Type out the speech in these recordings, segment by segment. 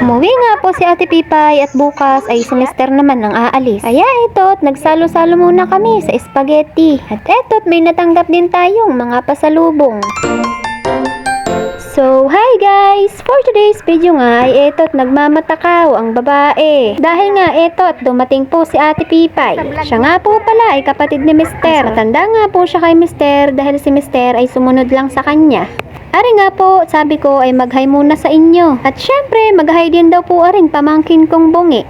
Umuwi nga po si Ate Pipay at bukas ay si Mister naman ang aalis. Kaya ito't nagsalo-salo muna kami sa spaghetti. At ito't may natanggap din tayong mga pasalubong. So, hi guys! For today's video nga ay eto't nagmamatakaw ang babae. Dahil nga eto't dumating po si Ate Pipay. Siya nga po pala ay kapatid ni Mister. Matanda nga po siya kay Mister dahil si Mister ay sumunod lang sa kanya. Ari nga po, sabi ko ay mag-hi muna sa inyo. At syempre, mag-hi din daw po aring pamangkin kong bungi.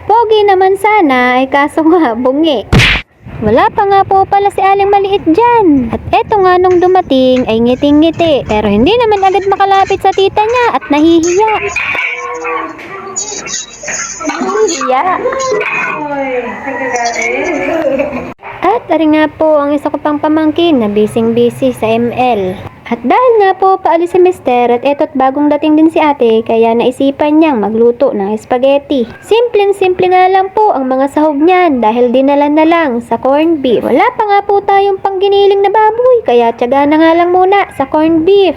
Pogi naman sana ay kaso nga bungi. Wala pa nga po pala si Aling Maliit dyan. At eto nga nung dumating ay ngiting-ngiti. Pero hindi naman agad makalapit sa tita niya at nahihiya. Nahihiya. At ari nga po ang isa ko pang pamangkin na busy sa ML. At dahil nga po paalis si Mister at eto't bagong dating din si ate kaya naisipan niyang magluto ng spaghetti. Simpleng-simple nga lang po ang mga sahog niyan dahil dinala na lang sa corned beef. Wala pa nga po tayong pangginiling na baboy kaya tiyaga na nga lang muna sa corned beef.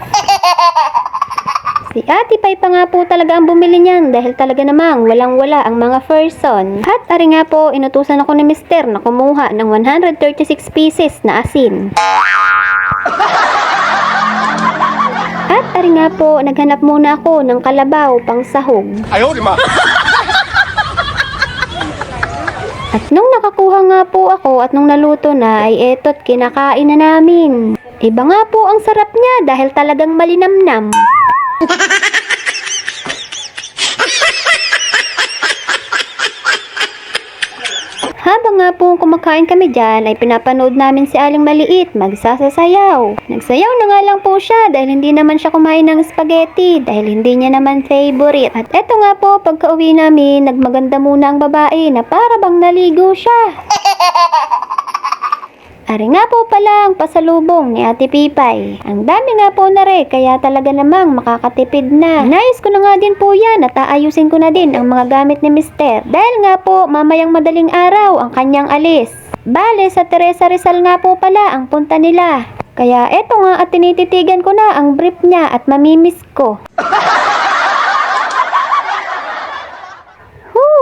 Si Ate Pay pa nga po talaga ang bumili niyan dahil talaga namang walang-wala ang mga person. At ari nga po inutusan ako ni Mister na kumuha ng 136 pieces na asin. At ari nga po, naghanap muna ako ng kalabaw pang sahog. Ayaw, di ma! At nung nakakuha nga po ako at nung naluto na ay eto't kinakain na namin. Iba nga po ang sarap niya dahil talagang malinamnam. Habang nga po kumakain kami dyan ay pinapanood namin si Aling Maliit magsasasayaw. Nagsayaw na nga lang po siya dahil hindi naman siya kumain ng spaghetti dahil hindi niya naman favorite. At eto nga po pagka uwi namin nagmaganda muna ang babae na para bang naligo siya. Ari nga po pala ang pasalubong ni Ate Pipay. Ang dami nga po na rin, kaya talaga namang makakatipid na. Nais ko na nga din po yan at aayusin ko na din ang mga gamit ni Mister. Dahil nga po, mamayang madaling araw ang kanyang alis. Bale, sa Teresa Rizal nga po pala ang punta nila. Kaya eto nga at tinititigan ko na ang brief niya at mamimiss ko.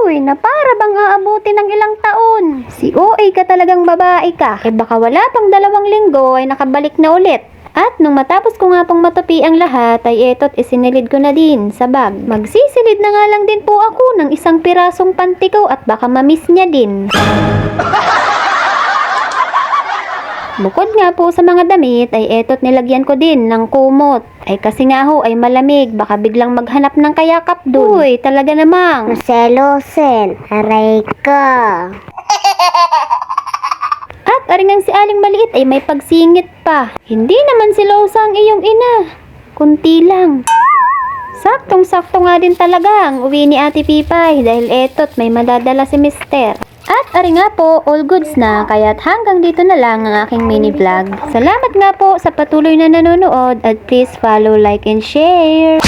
Uy, na para bang aabuti ng ilang taon. Si OA ka talagang babae ka. Eh baka wala pang 2 linggo ay nakabalik na ulit. At nung matapos ko nga pong matupi ang lahat ay eto't isinilid ko na din sa bag. Magsisilid na nga lang din po ako ng 1 pirasong pantikaw at baka mamiss niya din. Bukod nga po sa mga damit ay eto't nilagyan ko din ng kumot. Ay kasi nga ho ay malamig, baka biglang maghanap ng kayakap dun. Uy, talaga namang selosen, aray ka. At aringang si Aling Maliit ay may pagsingit pa. Hindi naman silosa ang iyong ina. Kunti lang. Saktong-sakto nga din talaga ang uwi ni Ate Pipay dahil eto't may madadala si Mister. At ari nga po, all goods na, kaya't hanggang dito na lang ang aking mini vlog. Salamat nga po sa patuloy na nanonood at please follow, like, and share.